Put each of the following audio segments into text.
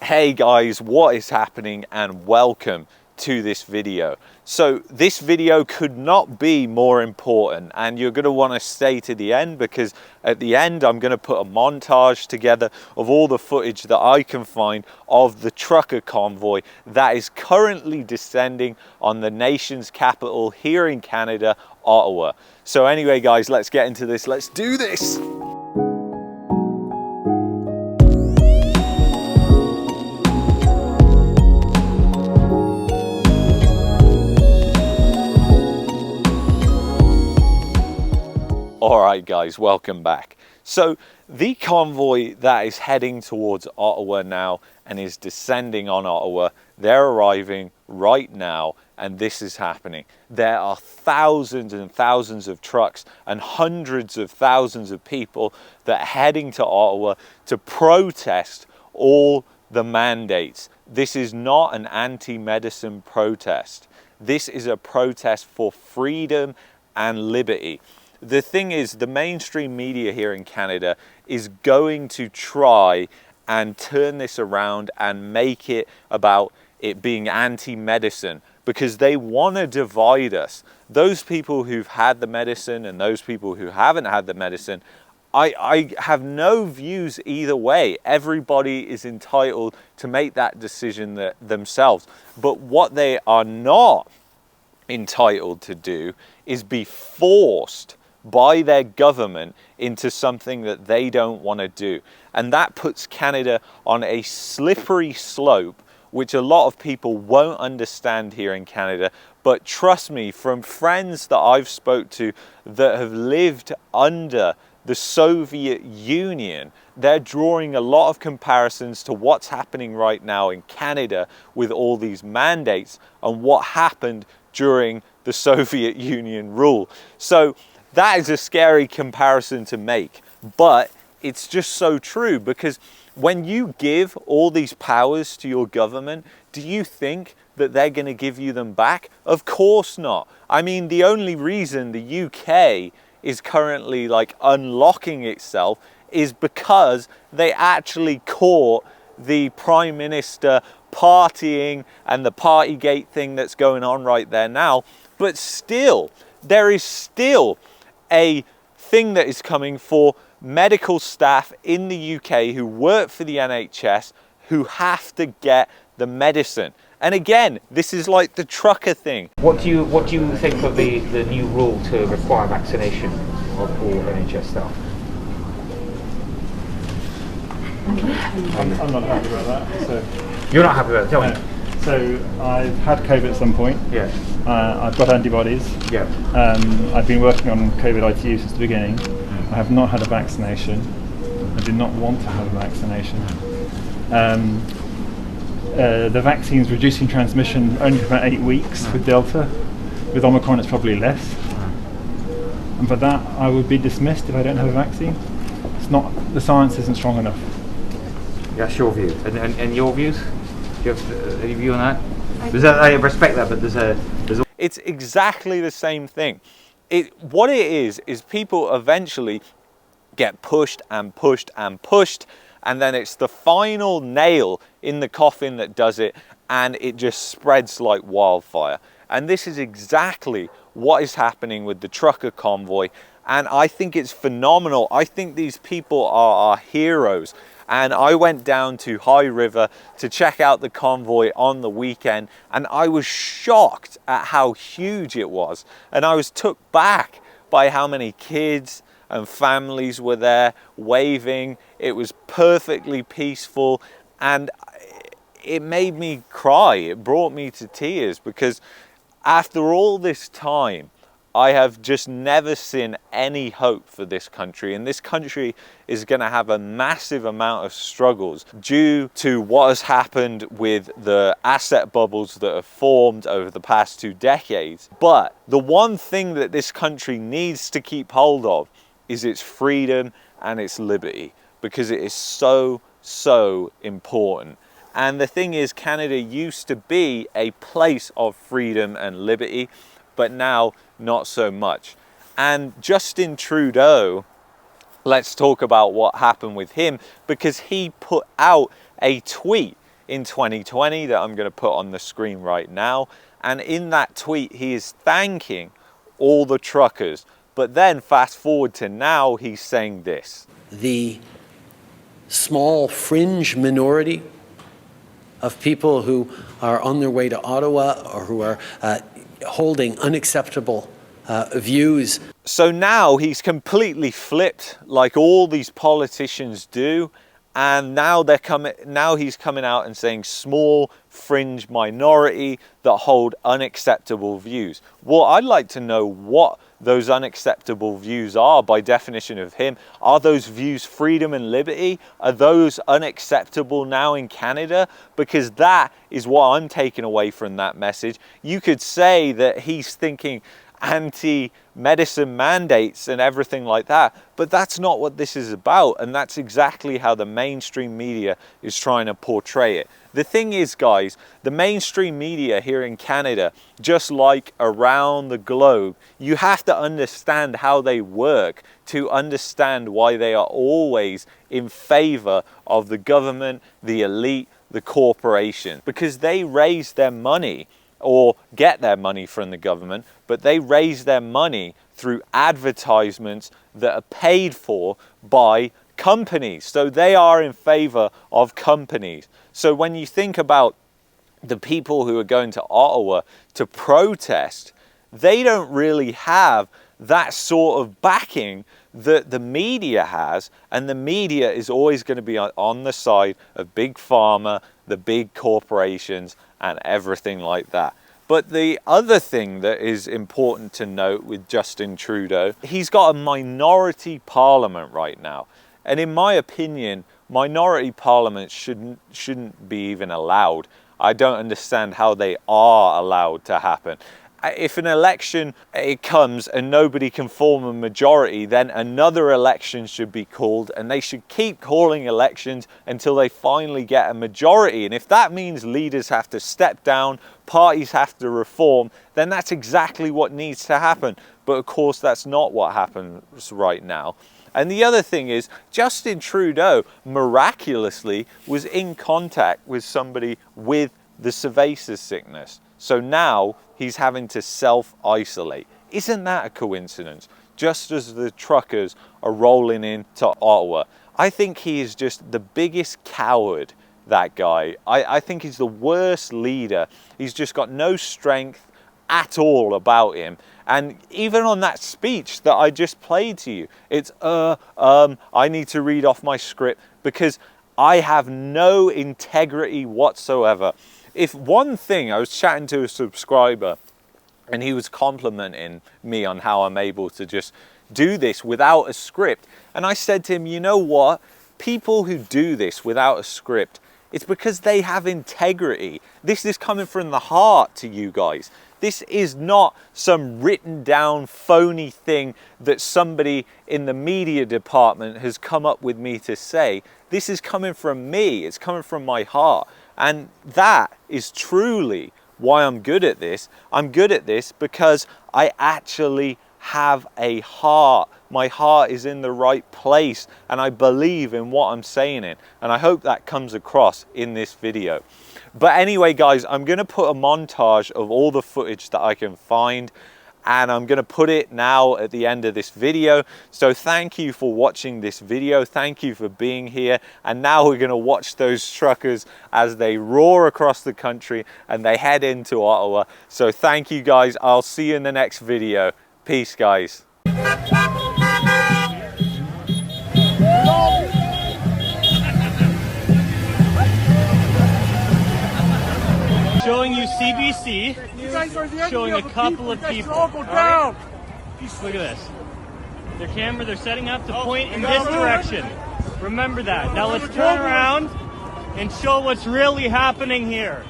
Hey guys, what is happening, and welcome to this video. So this video could not be more important, and you're going to want to stay to the end, because at the end I'm going to put a montage together of all the footage that I can find of the trucker convoy that is currently descending on the nation's capital here in Canada, Ottawa. So anyway guys, let's get into this. Let's do this. All right guys, welcome back. So the convoy that is heading towards Ottawa now and is descending on Ottawa, they're arriving right now, and this is happening. There are thousands and thousands of trucks and hundreds of thousands of people that are heading to Ottawa to protest all the mandates. This is not an anti-medicine protest. This is a protest for freedom and liberty. The thing is, the mainstream media here in Canada is going to try and turn this around and make it about it being anti-medicine, because they want to divide us. Those people who've had the medicine and those people who haven't had the medicine, I have no views either way. Everybody is entitled to make that decision themselves. But what they are not entitled to do is be forced by their government into something that they don't want to do. And that puts Canada on a slippery slope, which a lot of people won't understand here in Canada. But trust me, from friends that I've spoke to that have lived under the Soviet Union, they're drawing a lot of comparisons to what's happening right now in Canada with all these mandates and what happened during the Soviet Union rule. So that is a scary comparison to make, but it's just so true, because when you give all these powers to your government, do you think that they're going to give you them back? Of course not. I mean, the only reason the UK is currently unlocking itself is because they actually caught the Prime Minister partying and the Partygate thing that's going on right there now. But still, there is still a thing that is coming for medical staff in the UK who work for the NHS who have to get the medicine. And again, this is like the trucker thing. What do you think of the new rule to require vaccination of all NHS staff? I'm not happy about that. So You're not happy about it? Tell me. So I've had COVID at some point. Yeah. I've got antibodies. Yeah. I've been working on COVID ITU since the beginning. I have not had a vaccination. I do not want to have a vaccination. The vaccine's reducing transmission only for about 8 weeks with Delta. With Omicron it's probably less. And for that I would be dismissed if I don't have a vaccine. It's not, the science isn't strong enough. That's your view. And your views? Do you have any view on that? I respect that, but there's It's exactly the same thing. What it is people eventually get pushed and pushed and pushed, and then it's the final nail in the coffin that does it, and it just spreads like wildfire. And this is exactly what is happening with the trucker convoy, and I think it's phenomenal. I think these people are our heroes. And I went down to High River to check out the convoy on the weekend, and I was shocked at how huge it was. And I was took back by how many kids and families were there waving. It was perfectly peaceful, and it made me cry. It brought me to tears, because after all this time, I have just never seen any hope for this country, and this country is going to have a massive amount of struggles due to what has happened with the asset bubbles that have formed over the past 2 decades. But the one thing that this country needs to keep hold of is its freedom and its liberty, because it is so, so important. And the thing is, Canada used to be a place of freedom and liberty, but now not so much. And Justin Trudeau, let's talk about what happened with him, because he put out a tweet in 2020 that I'm going to put on the screen right now. And in that tweet, he is thanking all the truckers. But then fast forward to now, he's saying this. The small fringe minority of people who are on their way to Ottawa or who are holding unacceptable views. So now he's completely flipped, like all these politicians do, and now he's coming out and saying small fringe minority that hold unacceptable views. Well, I'd like to know what those unacceptable views are by definition of him. Are those views freedom and liberty? Are those unacceptable now in Canada? Because that is what I'm taking away from that message. You could say that he's thinking anti-medicine mandates and everything like that, but that's not what this is about, and that's exactly how the mainstream media is trying to portray it. The thing is, guys, the mainstream media here in Canada, just like around the globe, you have to understand how they work to understand why they are always in favor of the government, the elite, the corporation, because they raise their money or get their money from the government, but they raise their money through advertisements that are paid for by companies. So they are in favor of companies. So when you think about the people who are going to Ottawa to protest, they don't really have that sort of backing that the media has, and the media is always going to be on the side of big pharma, the big corporations, and everything like that. But the other thing that is important to note with Justin Trudeau, he's got a minority parliament right now. And in my opinion, minority parliaments shouldn't be even allowed. I don't understand how they are allowed to happen. If an election it comes and nobody can form a majority, then another election should be called, and they should keep calling elections until they finally get a majority. And if that means leaders have to step down, parties have to reform, then that's exactly what needs to happen. But of course, that's not what happens right now. And the other thing is, Justin Trudeau miraculously was in contact with somebody with the cerveza sickness. So now he's having to self-isolate. Isn't that a coincidence? Just as the truckers are rolling into Ottawa. I think he is just the biggest coward, that guy. I think he's the worst leader. He's just got no strength at all about him. And even on that speech that I just played to you, it's, I need to read off my script because I have no integrity whatsoever. If one thing, I was chatting to a subscriber and he was complimenting me on how I'm able to just do this without a script. And I said to him, you know what? People who do this without a script, it's because they have integrity. This is coming from the heart to you guys. This is not some written down phony thing that somebody in the media department has come up with me to say. This is coming from me. It's coming from my heart. And that is truly why I'm good at this. I'm good at this because I actually have a heart. My heart is in the right place and I believe in what I'm saying in. And I hope that comes across in this video. But anyway, guys, I'm going to put a montage of all the footage that I can find. And I'm going to put it now at the end of this video. So thank you for watching this video. Thank you for being here. And now we're going to watch those truckers as they roar across the country and they head into Ottawa. So thank you guys. I'll see you in the next video. Peace, guys. Showing you CBC, showing a couple of people. Right? Look at this. Their camera, they're setting up to point in this direction. Remember that. Now let's turn around and show what's really happening here.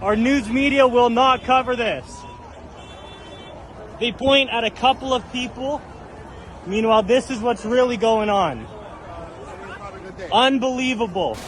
Our news media will not cover this. They point at a couple of people. Meanwhile, this is what's really going on. Unbelievable.